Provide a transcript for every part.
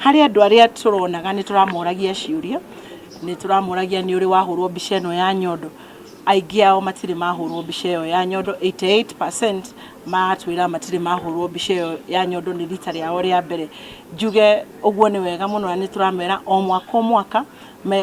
hari andu aria turonaga ni turamuragia ciuria ni turamuragia ni uri wahurwo mbica ino ya nyondo aingi ao matiri mahurwo mbica iyo ya nyondo 88% matwira matiri mahurwo mbica iyo ya nyondo ni rita riao ria mbere njuge uguo ni wega muno ni turamera o mwaka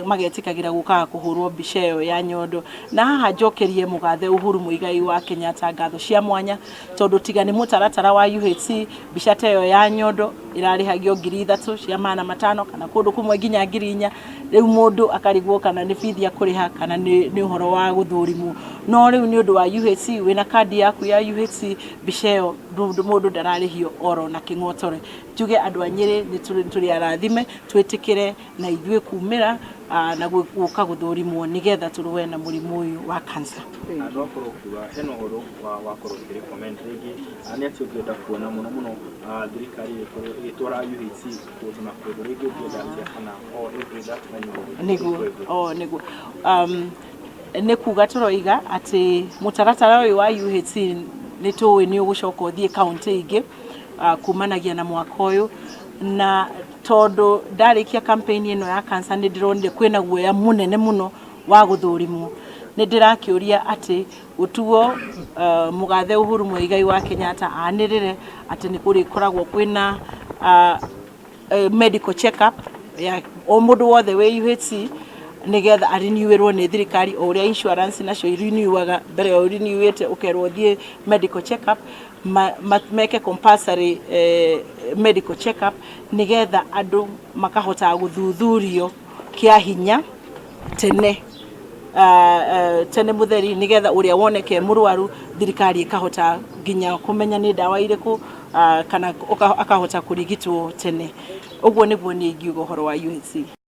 magetikagira gukaga kuhurwo mbica iyo ya nyondo na haha njokerie mugathe Uhuru Muigai wa Kenyatta ngatho cia mwanya tondu tigani mutaratara wa UHC mbica ta iyo ya nyondo irarihagio 3,000 cia mana matano kana kundu kumwe nginya 4,000 riu mundu akarigwo kana ni bithi akuriha kana ni uhoro wa guthurimu no riu ni undu wa UHC wina kadi yaku ya UHC mbica iyo mundu ndararihio oro na kingotore njuge andu a Nyeri ni turi arathime twitikire na ithue kumira na guka guthurimwo nigetha turuwe na murimu uyu wa cancer andu akoro kuga heno horo wa korotire comment rigi ani atiogenda kuona muno thirikari itwara UHC kuzima kwedo rigi ngienda kana o everyday nigu ne kuga turoiga ati mutaratara uyu wa UHC ni tuwe ni ugucoka uthie county ingi kumanagia na mwaka uyu na tondu ndarikia campaign ino ya cancer ni ndironire kwina guoya munene muno wa guthurimwo ni ndirakiuria ati utuo mugathe Uhuru Muigai wa Kenyatta anirire ati ni kuri koragwo kwina medical check up ya o mundu wothe we UHC nigetha ariniwirwo ni thirikari o uria insurance nacio iriniwaga mbere o iriniwite ukerwo thie medical check up make compulsory medical check up nigetha andu makahota guthuthurio kia hinya tene tene mutheri nigetha uria woneke murwaru thirikari ikahota ginya kumenya ni dawa iriku kana akahota kurigitwo tene uguo niguo ni ngiugo horo wa UHC